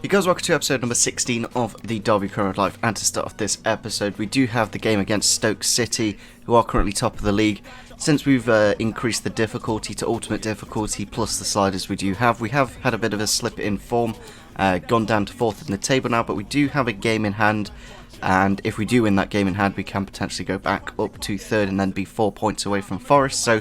Hey guys, welcome to episode number 16 of the Derby Current Life, and to start off this episode we do have the game against Stoke City, who are currently top of the league. Since we've increased the difficulty to ultimate difficulty plus the sliders we have had a bit of a slip in form, gone down to 4th in the table now, but we do have a game in hand, and if we do win that game in hand we can potentially go back up to 3rd and then be 4 points away from Forest. So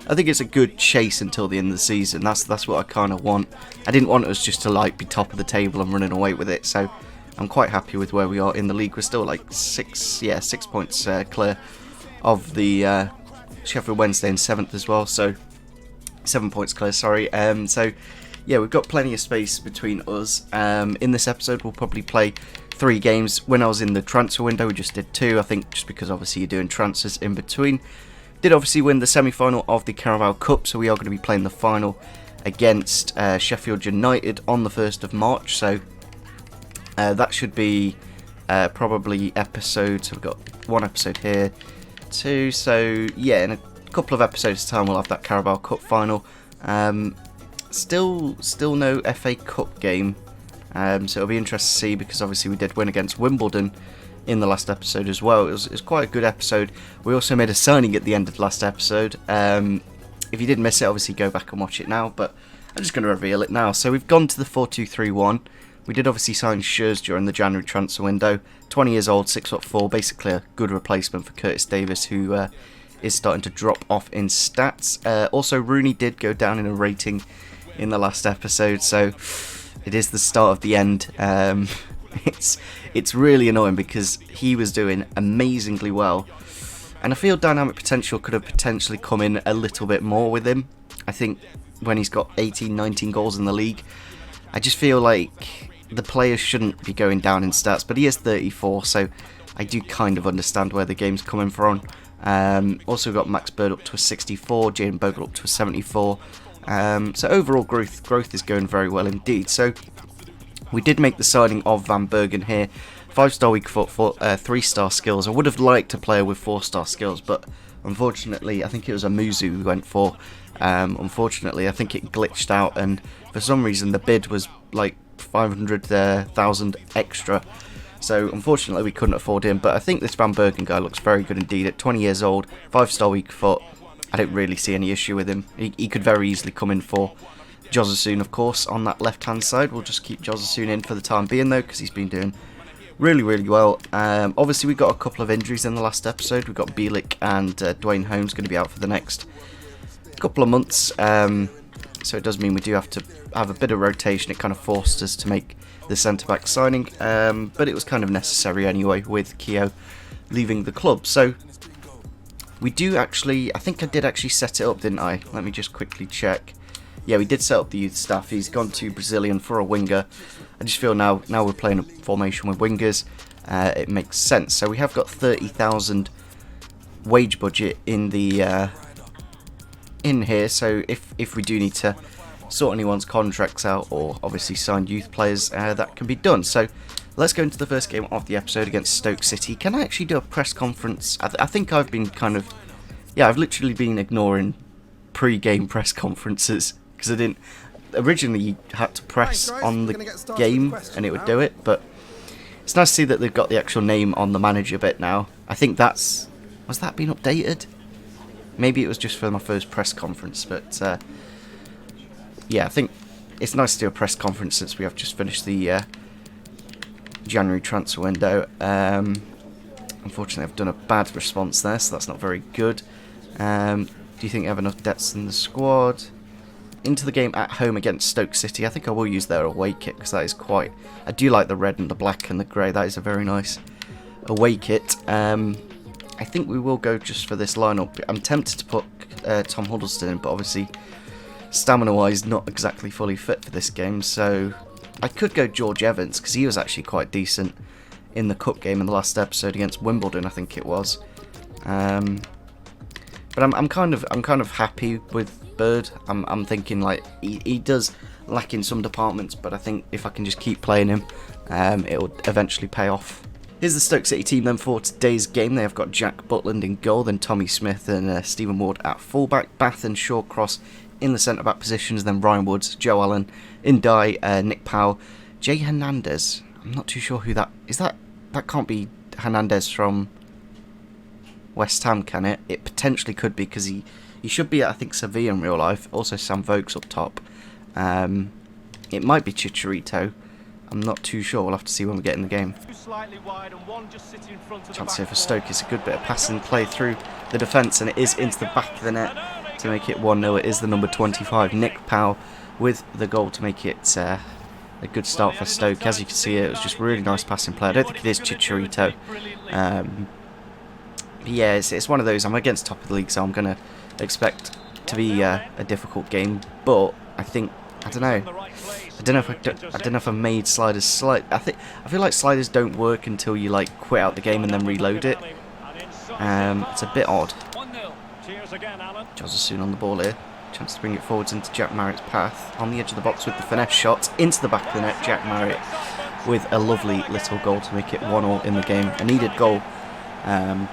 I think it's a good chase until the end of the season. That's what I kind of want. I didn't want us just to like be top of the table and running away with it. So I'm quite happy with where we are in the league. We're still like 6 points clear of the Sheffield Wednesday in 7th as well. So 7 points clear. Sorry. So yeah, we've got plenty of space between us. In this episode, we'll probably play 3 games. When I was in the transfer window, we just did 2. I think just because obviously you're doing transfers in between. Did obviously win the semi-final of the Carabao Cup, so we are going to be playing the final against Sheffield United on the 1st of March. So that should be probably episode. So we've got 1 episode here, 2. So yeah, in a couple of episodes' time we'll have that Carabao Cup final. Still no FA Cup game, so it'll be interesting to see, because obviously we did win against Wimbledon in the last episode as well. It was quite a good episode. We also made a signing at the end of the last episode. If you did miss it, obviously go back and watch it now, but I'm just going to reveal it now. So we've gone to the 4-2-3-1. We did obviously sign Schurz during the January transfer window. 20 years old, 6'4", basically a good replacement for Curtis Davis, who is starting to drop off in stats. Also, Rooney did go down in a rating in the last episode, so it is the start of the end. It's really annoying because he was doing amazingly well, and I feel dynamic potential could have potentially come in a little bit more with him. I think when he's got 18-19 goals in the league, I just feel like the players shouldn't be going down in stats, but he is 34, so I do kind of understand where the game's coming from. Also got Max Bird up to a 64, Jaden Bogle up to a 74. So overall growth is going very well indeed. So we did make the signing of Van Bergen here. 5-star weak foot, 3-star skills. I would have liked a player with 4-star skills, but unfortunately, I think it was a Muzu we went for. Unfortunately, I think it glitched out, and for some reason the bid was like 500,000 extra. So unfortunately, we couldn't afford him. But I think this Van Bergen guy looks very good indeed. At 20 years old, 5-star weak foot, I don't really see any issue with him. He could very easily come in for Jozasoon, of course, on that left-hand side. We'll just keep Jozasoon in for the time being, though, because he's been doing really, really well. Obviously, we got a couple of injuries in the last episode. We've got Bielik and Dwayne Holmes going to be out for the next couple of months. So it does mean we do have to have a bit of rotation. It kind of forced us to make the centre-back signing, but it was kind of necessary anyway with Keogh leaving the club. So we do actually, I think I did actually set it up, didn't I? Let me just quickly check. Yeah, we did set up the youth staff. He's gone to Brazilian for a winger. I just feel now we're playing a formation with wingers, it makes sense. So we have got 30,000 wage budget in the in here. So if we do need to sort anyone's contracts out, or obviously sign youth players, that can be done. So let's go into the first game of the episode against Stoke City. Can I actually do a press conference? I think I've been I've literally been ignoring pre-game press conferences, because I didn't. Originally, you had to press on the game and it would do it, but it's nice to see that they've got the actual name on the manager bit now. I think was that been updated? Maybe it was just for my first press conference, but yeah, I think it's nice to do a press conference since we have just finished the January transfer window. Unfortunately, I've done a bad response there, so that's not very good. Do you think you have enough depths in the squad? Into the game at home against Stoke City. I think I will use their away kit, because that is quite... I do like the red and the black and the grey. That is a very nice away kit. I think we will go just for this lineup. I'm tempted to put Tom Huddleston in, but obviously stamina-wise not exactly fully fit for this game. So I could go George Evans, because he was actually quite decent in the cup game in the last episode against Wimbledon, I think it was. But I'm kind of happy with Bird. I'm thinking like he does lack in some departments, but I think if I can just keep playing him, it will eventually pay off. Here's the Stoke City team then for today's game. They have got Jack Butland in goal, then Tommy Smith and Stephen Ward at fullback, Bath and Shawcross in the centre back positions, then Ryan Woods, Joe Allen, Indai, Nick Powell, Jay Hernandez. I'm not too sure who that is. That can't be Hernandez from West Ham, can it? It potentially could be, because he should be at, I think, Sevilla in real life. Also, Sam Vokes up top. It might be Chicharito. I'm not too sure. We'll have to see when we get in the game. Chance here for Stoke. It's a good bit of passing play through the defence, and it is into the back of the net to make it 1-0. It is the number 25, Nick Powell, with the goal to make it a good start for Stoke. As you can see, it was just really nice passing play. I don't think it is Chicharito. Yeah, it's one of those. I'm against top of the league, so I'm going to expect to be a difficult game. But I don't know if I made sliders slight. I feel like sliders don't work until you like quit out the game and then reload it. It's a bit odd. Josephson on the ball here. Chance to bring it forwards into Jack Marriott's path. On the edge of the box with the finesse shot. Into the back of the net, Jack Marriott with a lovely little goal to make it 1-1 in the game. A needed goal. I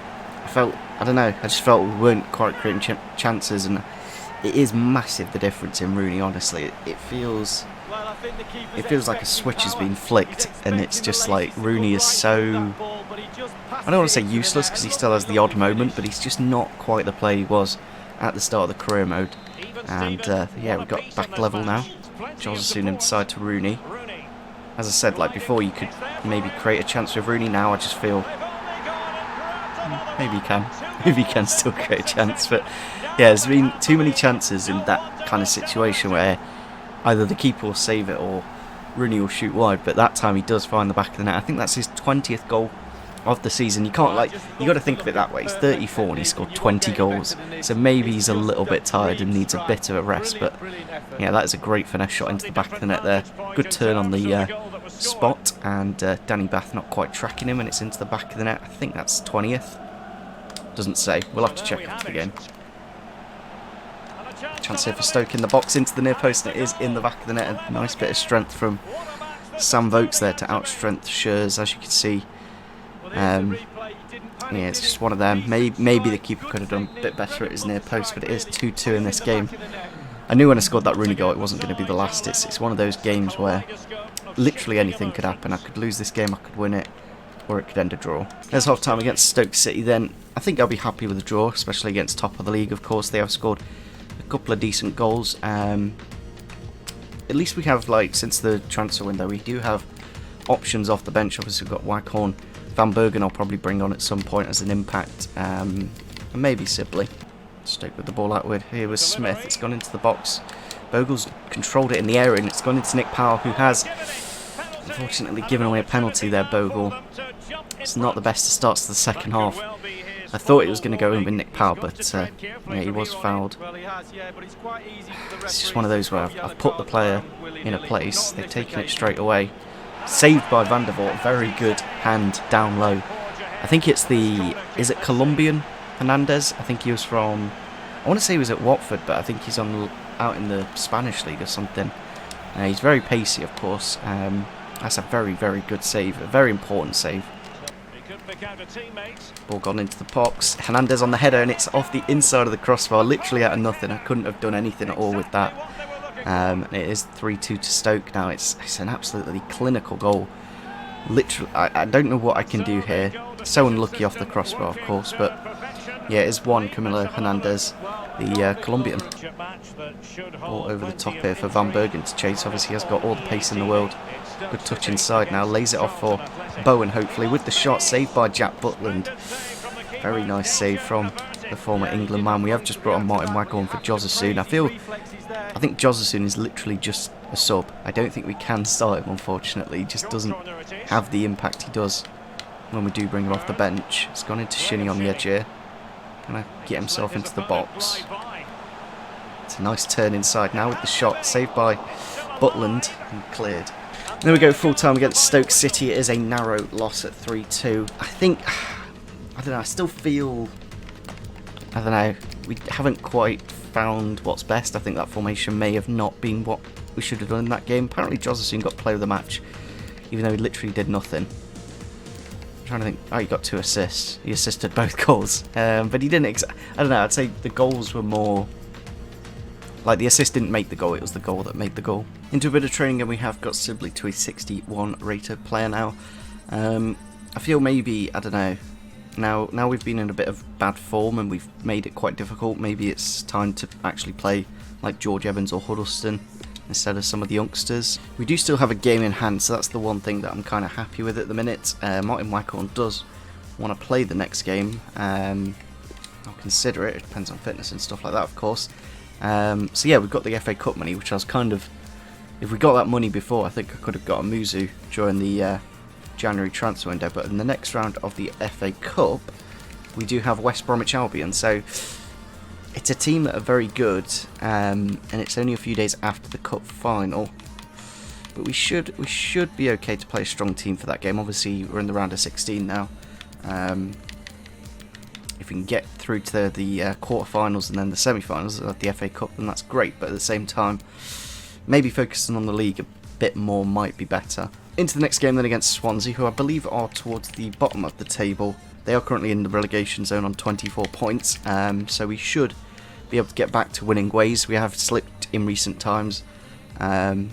just felt we weren't quite creating chances, and it is massive, the difference in Rooney, honestly. It feels like a switch has been flicked, and it's just like Rooney is so... I don't want to say useless, because he still has the odd moment, but he's just not quite the player he was at the start of the career mode. And yeah, we've got back level now. Josephson inside to Rooney. As I said, like before, you could maybe create a chance with Rooney. Now I just feel maybe he can still create a chance, but yeah, there's been too many chances in that kind of situation where either the keeper will save it or Rooney will shoot wide. But that time he does find the back of the net. I think that's his 20th goal of the season. You can't you got to think of it that way. He's 34 and he scored 20 goals, so maybe he's a little bit tired and needs a bit of a rest. But yeah, that is a great finesse shot into the back of the net there. Good turn on the spot, and Danny Bath not quite tracking him, and it's into the back of the net. I think that's 20th. Doesn't say. We'll have to check after the game. Chance here for Stoke in the box, into the near post, and it is in the back of the net. A nice bit of strength from Sam Vokes there to outstrength Schurz, as you can see. Yeah, it's just one of them. Maybe the keeper could have done a bit better at his near post, but it is 2-2 in this game. I knew when I scored that Rooney goal it wasn't going to be the last. It's one of those games where literally anything could happen. I could lose this game, I could win it, or it could end a draw. There's half time against Stoke City then. I think I'll be happy with the draw, especially against top of the league. Of course, they have scored a couple of decent goals. At least we have, like, since the transfer window, we do have options off the bench. Obviously we've got Waghorn. Van Bergen I'll probably bring on at some point as an impact, and maybe Sibley. Stoke with the ball outward. Here was Smith. It's gone into the box. Bogle's controlled it in the area, and it's gone into Nick Powell, who has unfortunately given away a penalty there. Bogle. It's not the best of starts to the second half. I thought it was going to go in with Nick Powell, but yeah, he was fouled. It's just one of those where I've put the player in a place, they've taken it straight away. Saved by Van der Voort, very good hand down low. I think it's is it Colombian Hernandez? I think he was from, I want to say he was at Watford, but I think he's out in the Spanish league or something. He's very pacey, of course. That's a very, very good save, a very important save. Ball gone into the box. Hernandez on the header, and it's off the inside of the crossbar, literally out of nothing. I couldn't have done anything at all with that. And it is 3-2 to Stoke now. It's an absolutely clinical goal. Literally, I don't know what I can do here. So unlucky off the crossbar, of course, but yeah, it is one Camilo Hernandez, the Colombian. All over the top here for Van Bergen to chase. Obviously, he has got all the pace in the world. Good touch inside now. Lays it off for Bowen, hopefully, with the shot saved by Jack Butland. Very nice save from the former England man. We have just brought on Martin Waghorn for Josephson. I think Josephson is literally just a sub. I don't think we can start him, unfortunately. He just doesn't have the impact he does when we do bring him off the bench. It's gone into Shinnie on the edge here. Gonna get himself into the box. It's a nice turn inside now with the shot saved by Butland and cleared. There we go, full time against Stoke City. It is a narrow loss at 3-2. I don't know, I still feel, I don't know, we haven't quite found what's best. I think that formation may have not been what we should have done in that game. Apparently Josephson got player of the match, even though he literally did nothing. I'm trying to think, oh, he got 2 assists. He assisted both goals. But he didn't, I don't know, I'd say the goals were more Like, the assist didn't make the goal, it was the goal that made the goal. Into a bit of training, and we have got Sibley to a 61 rated player now. I feel maybe, I don't know, now we've been in a bit of bad form and we've made it quite difficult. Maybe it's time to actually play like George Evans or Huddleston instead of some of the youngsters. We do still have a game in hand, so that's the one thing that I'm kind of happy with at the minute. Martin Wycorn does want to play the next game. I'll consider it. It depends on fitness and stuff like that, of course. So yeah, we've got the FA Cup money, which I was kind of... If we got that money before, I think I could have got a Muzu during the January transfer window. But in the next round of the FA Cup, we do have West Bromwich Albion. So it's a team that are very good, and it's only a few days after the Cup final. But we should be okay to play a strong team for that game. Obviously, we're in the round of 16 now. If we can get through to the quarterfinals and then the semi-finals of the FA Cup, then that's great. But at the same time, maybe focusing on the league a bit more might be better. Into the next game then against Swansea, who I believe are towards the bottom of the table. They are currently in the relegation zone on 24 points, so we should be able to get back to winning ways. We have slipped in recent times, so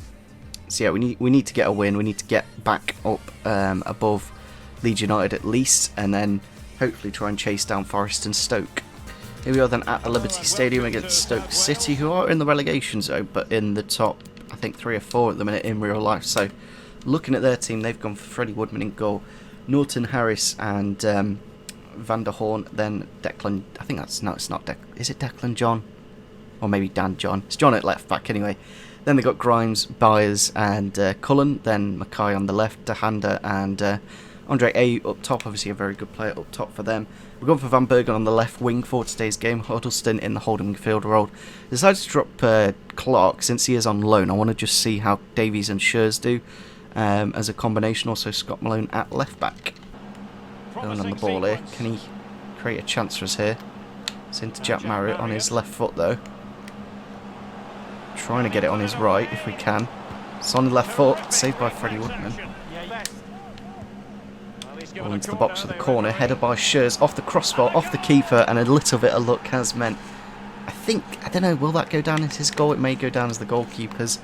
yeah, we need to get a win. We need to get back up above Leeds United at least, and then hopefully try and chase down Forest and Stoke. Here we are then at the Liberty Stadium against Stoke City, who are in the relegation zone, but in the top, I think, 3 or 4 at the minute in real life. So looking at their team, they've gone for Freddie Woodman in goal, Norton Harris and Van der Horn, then Declan, I think that's, no, it's not Declan, is it Declan John? Or maybe Dan John. It's John at left back anyway. Then they've got Grimes, Byers and Cullen, then Mackay on the left, Dehanda and Andre A up top, obviously a very good player up top for them. We're going for Van Bergen on the left wing for today's game, Huddleston in the holding midfield role. Decided to drop Clark since he is on loan. I want to just see how Davies and Schurz do as a combination. Also Scott Malone at left back. Going on the ball here. Can he create a chance for us here? It's into Jack Marriott on his left foot though. Trying to get it on his right if we can. It's on the left foot, saved by Freddie Woodman. Ball into the box for the corner, headed by Schurz, off the crossbar, off the keeper, and a little bit of luck has meant, I don't know, will that go down as his goal? It may go down as the goalkeeper's,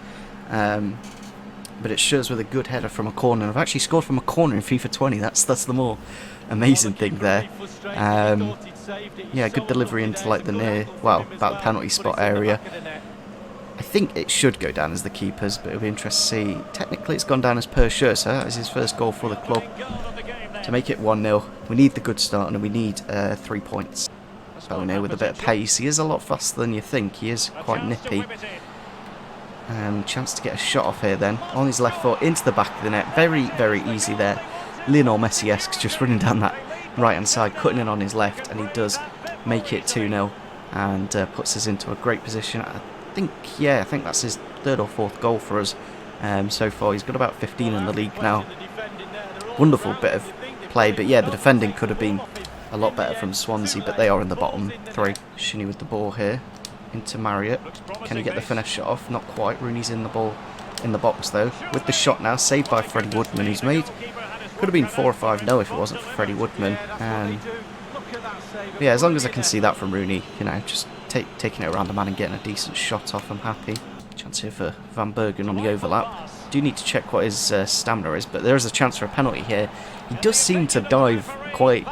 but it's Schurz with a good header from a corner. I've actually scored from a corner in FIFA 20, that's the more amazing thing there. Yeah, good delivery into like the about the penalty spot area. I think it should go down as the keeper's, but it'll be interesting to see. Technically it's gone down as per Schurz, so that is his first goal for the club. To make it 1-0, we need the good start and we need 3 points. Bellin with a bit of pace. He is a lot faster than you think. He is quite nippy. Chance to get a shot off here then. On his left foot, into the back of the net. Very, very easy there. Lionel Messi-esque, just running down that right-hand side, cutting in on his left, and he does make it 2-0 and puts us into a great position. I think that's his 3rd or 4th goal for us so far. He's got about 15 in the league now. Wonderful bit of play, but yeah, the defending could have been a lot better from Swansea, but they are in the bottom 3. Shinny with the ball here into Marriott. Can he get the finesse shot off? Not quite. Rooney's in the ball in the box though, with the shot now, saved by Freddie Woodman, who's made, could have been 4 or 5-0 if it wasn't for Freddie Woodman. Yeah, as long as I can see that from Rooney, you know, just taking it around the man and getting a decent shot off, I'm happy. Chance here for Van Bergen on the overlap. Do need to check what his stamina is, but there is a chance for a penalty here. He does seem to dive quite,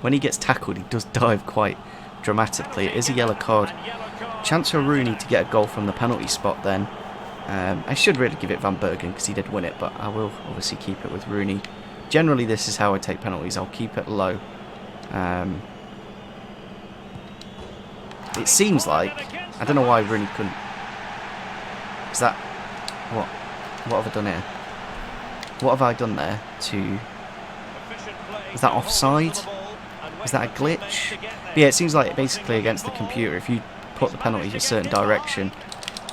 when he gets tackled, he does dive quite dramatically. It is a yellow card. Chance for Rooney to get a goal from the penalty spot then. I should really give it Van Bergen because he did win it, but I will obviously keep it with Rooney. Generally this is how I take penalties, I'll keep it low. It seems like, I don't know why Rooney couldn't. Is that, what have I done here? What have I done there to... Is that offside? Is that a glitch? But yeah, it seems like basically against the computer, if you put the penalty in a certain direction,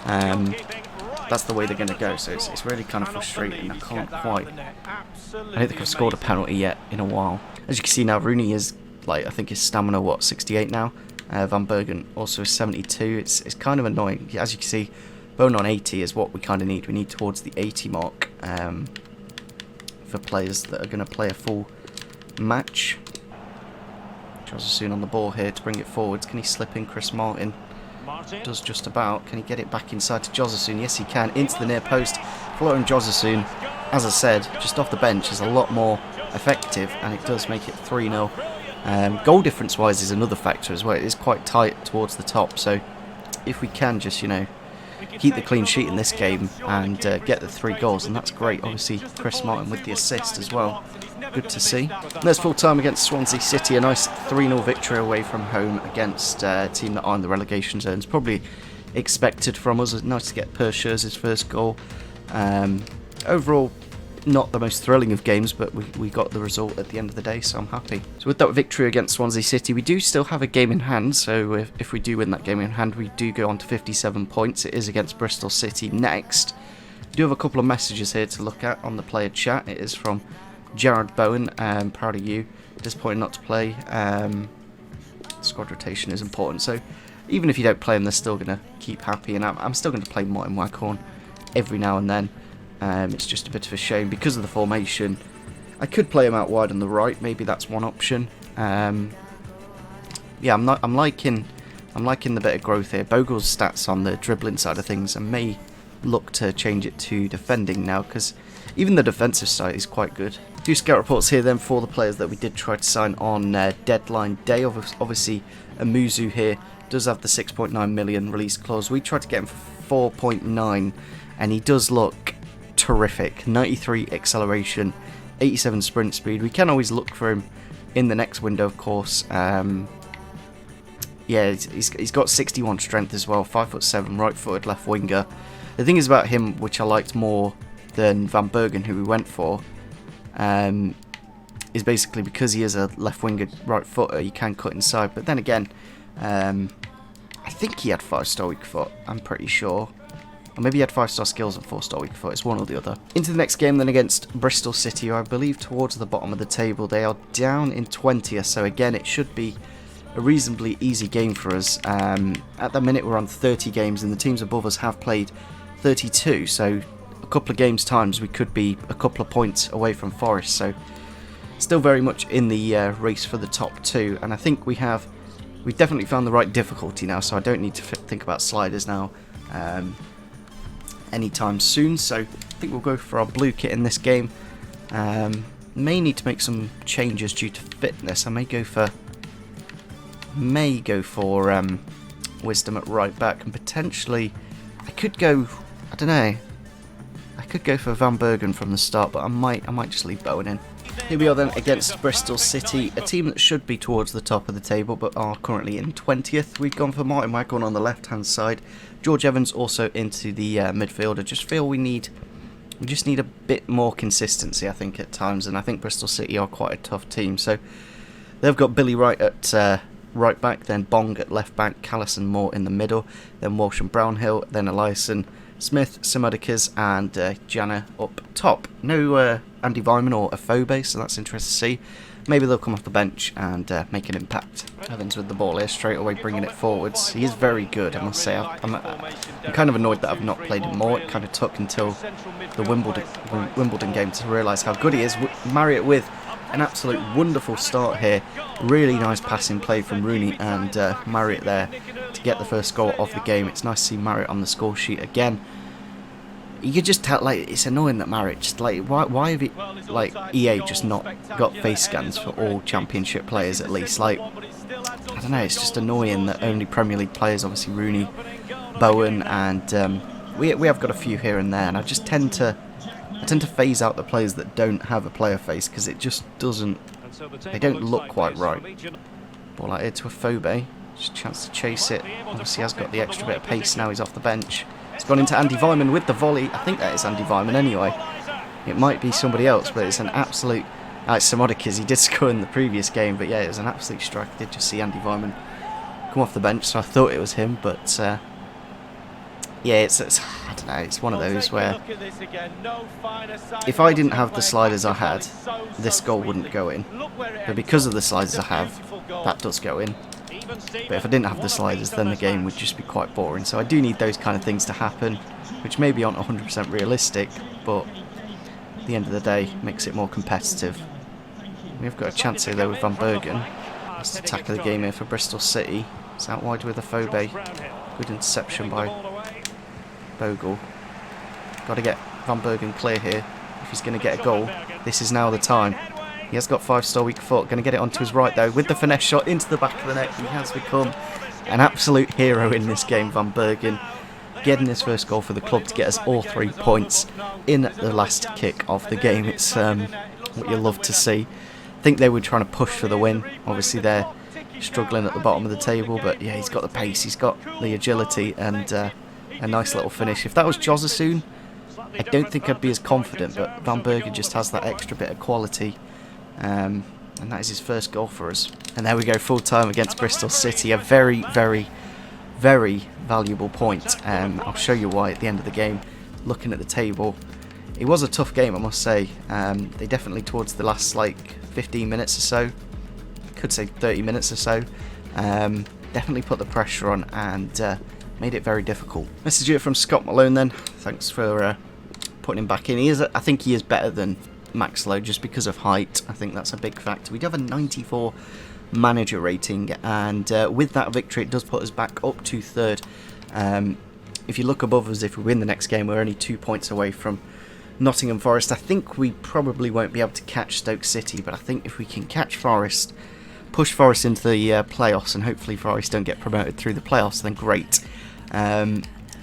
that's the way they're going to go. So it's really kind of frustrating. I can't quite... I don't think I've scored a penalty yet in a while. As you can see now, Rooney is, like, I think his stamina, 68 now? Van Bergen also is 72. It's kind of annoying. As you can see, bone on 80 is what we kind of need. We need towards the 80 mark for players that are going to play a full match. Charles is soon on the ball here to bring it forwards. Can he slip in Chris Martin? Does just about. Can he get it back inside to Jozasun? Yes, he can. Into the near post. Floating Jozasun, as I said, just off the bench is a lot more effective, and it does make it 3-0. Goal difference wise is another factor as well. It is quite tight towards the top, so if we can just, you know, keep the clean sheet in this game and get the 3 goals, and that's great. Obviously Chris Martin with the assist as well, good to see. There's full time against Swansea City, a nice 3-0 victory away from home against a team that are in the relegation zones. Probably expected from us. It's nice to get Perscherz's first goal. Overall, not the most thrilling of games, but we got the result at the end of the day, so I'm happy. So with that victory against Swansea City, we do still have a game in hand, so if we do win that game in hand, we do go on to 57 points. It is against Bristol City next. We do have a couple of messages here to look at on the player chat. It is from Jared Bowen, proud of you, disappointed not to play. Squad rotation is important, so even if you don't play him, they're still going to keep happy, and I'm still going to play Martin Waghorn every now and then. It's just a bit of a shame because of the formation. I could play him out wide on the right. Maybe that's one option. Yeah, I'm liking the bit of growth here. Bogle's stats on the dribbling side of things. I may look to change it to defending now, because even the defensive side is quite good. A few scout reports here then for the players that we did try to sign on deadline day. Obviously, Amuzu here does have the 6.9 million release clause. We tried to get him for 4.9, and he does look terrific. 93 acceleration, 87 sprint speed. We can always look for him in the next window, of course. Yeah, he's got 61 strength as well, 5'7", right-footed left winger. The thing is about him, which I liked more than Van Bergen, who we went for, is basically because he is a left winger right-footer, he can cut inside. But then again, I think he had 5-star weak foot, I'm pretty sure. Or maybe he had 5-star skills and 4-star weak foot. It's one or the other. Into the next game then against Bristol City, who I believe towards the bottom of the table. They are down in 20th, so again it should be a reasonably easy game for us. At the minute we're on 30 games, and the teams above us have played 32, so a couple of games times we could be a couple of points away from Forest, so still very much in the race for the top 2. And I think we've definitely found the right difficulty now, so I don't need to think about sliders now anytime soon. So I think we'll go for our blue kit in this game. May need to make some changes due to fitness. I may go for Wisdom at right back, and potentially I could go, I don't know, I could go for Van Bergen from the start, but I might just leave Bowen in. Here we are then against Bristol City, a team that should be towards the top of the table but are currently in 20th. We've gone for Martin Waghorn on the left hand side, George Evans also into the midfield. I just feel we just need a bit more consistency, I think, at times, and I think Bristol City are quite a tough team. So they've got Billy Wright at right back, then Bong at left back, Callison Moore in the middle, then Walsh and Brownhill, then Eliasson, Smith, Simodicas, and Jana up top. No Andy Vyman or Afobe, so that's interesting to see. Maybe they'll come off the bench and make an impact. Evans with the ball here, straight away bringing it forwards. He is very good, I must say. I'm kind of annoyed that I've not played him more. It kind of took until the Wimbledon game to realise how good he is. Marry it with an absolute wonderful start here. Really nice passing play from Rooney and Marriott there to get the first goal of the game. It's nice to see Marriott on the score sheet again. You could just tell, like, it's annoying that Marriott just, like, why have it, like, EA just not got face scans for all Championship players at least? Like, I don't know, it's just annoying that only Premier League players, obviously Rooney, Bowen, and we have got a few here and there, and I tend to phase out the players that don't have a player face, because it just doesn't, they don't look quite right. Ball out here to Afobe, just a chance to chase it. Obviously he has got the extra bit of pace now, he's off the bench. It's gone into Andy Vyman with the volley. I think that is Andy Vyman anyway. It might be somebody else, but it's an absolute... it's Simodicas, he did score in the previous game, but yeah, it was an absolute strike. I did just see Andy Vyman come off the bench, so I thought it was him, but yeah, it's I don't know, it's one of those where if I didn't have the sliders I had, this goal wouldn't go in. But because of the sliders I have, that does go in. But if I didn't have the sliders, then the game would just be quite boring. So I do need those kind of things to happen, which maybe aren't 100% realistic, but at the end of the day, makes it more competitive. We've got a chance here though with Van Bergen. Let's tackle the game here for Bristol City. It's out wide with Afobe. Good interception by Bogle. Got to get Van Bergen clear here if he's going to get a goal. This is now the time. He has got 5-star weak foot. Going to get it onto his right though with the finesse shot into the back of the net. He has become an absolute hero in this game, Van Bergen. Getting his first goal for the club to get us all 3 points in the last kick of the game. It's what you love to see. I think they were trying to push for the win. Obviously they're struggling at the bottom of the table, but yeah, he's got the pace, he's got the agility, and a nice little finish. If that was Jozasoon, I don't think I'd be as confident, but Van Bergen just has that extra bit of quality, and that is his first goal for us. And there we go, full time against Bristol City. A very, very, very valuable point. I'll show you why at the end of the game. Looking at the table, it was a tough game, I must say. They definitely, towards the last like 15 minutes or so, could say 30 minutes or so, definitely put the pressure on and made it very difficult. Message here from Scott Malone then. Thanks for putting him back in. I think he is better than Max Lowe just because of height. I think that's a big factor. We do have a 94 manager rating, and with that victory it does put us back up to third. If you look above us, if we win the next game, we're only 2 points away from Nottingham Forest. I think we probably won't be able to catch Stoke City, but I think if we can catch Forest, push Forest into the playoffs, and hopefully Forest don't get promoted through the playoffs, then great.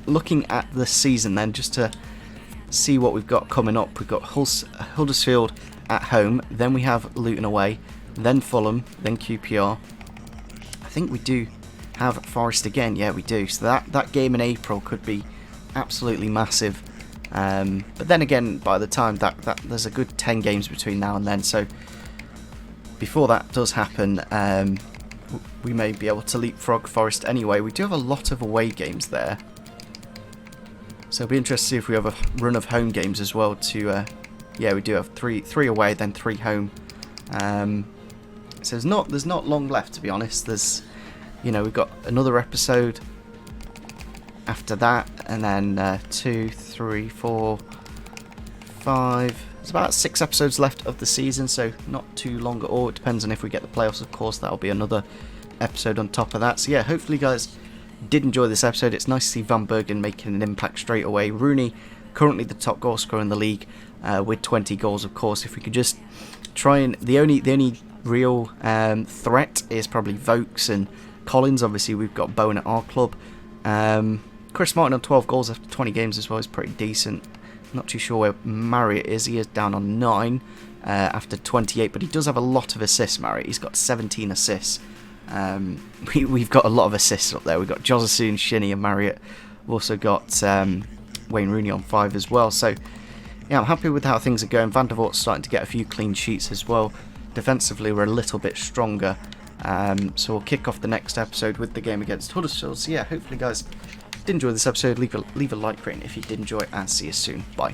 Looking at the season then, just to see what we've got coming up, we've got Huddersfield at home, then we have Luton away, then Fulham, then QPR. I think we do have Forest again, yeah we do, so that game in April could be absolutely massive. But then again, by the time that there's a good 10 games between now and then, so before that does happen, we may be able to leapfrog Forest anyway. We do have a lot of away games there, so it'll be interesting to see if we have a run of home games as well. Yeah, we do have three away, then 3 home. So there's not long left, to be honest. We've got another episode after that, and then 2, 3, 4, 5. There's about 6 episodes left of the season, so not too long at all. It depends on if we get the playoffs, of course. That'll be another episode on top of that. So yeah, hopefully you guys did enjoy this episode. It's nice to see Van Bergen making an impact straight away. Rooney, currently the top goal scorer in the league, with 20 goals, of course. If we could just try and... The only real threat is probably Vokes and Collins. Obviously, we've got Bowen at our club. Chris Martin on 12 goals after 20 games as well is pretty decent. Not too sure where Marriott is. He is down on 9 after 28, but he does have a lot of assists, Marriott. He's got 17 assists. We've got a lot of assists up there. We've got Jozasoon, Shinnie and Marriott. We've also got Wayne Rooney on 5 as well. So, yeah, I'm happy with how things are going. Van der Vaart's starting to get a few clean sheets as well. Defensively, we're a little bit stronger. So we'll kick off the next episode with the game against Huddersfield. So, yeah, hopefully, guys, did enjoy this episode. Leave a like rating if you did enjoy it, and see you soon. Bye.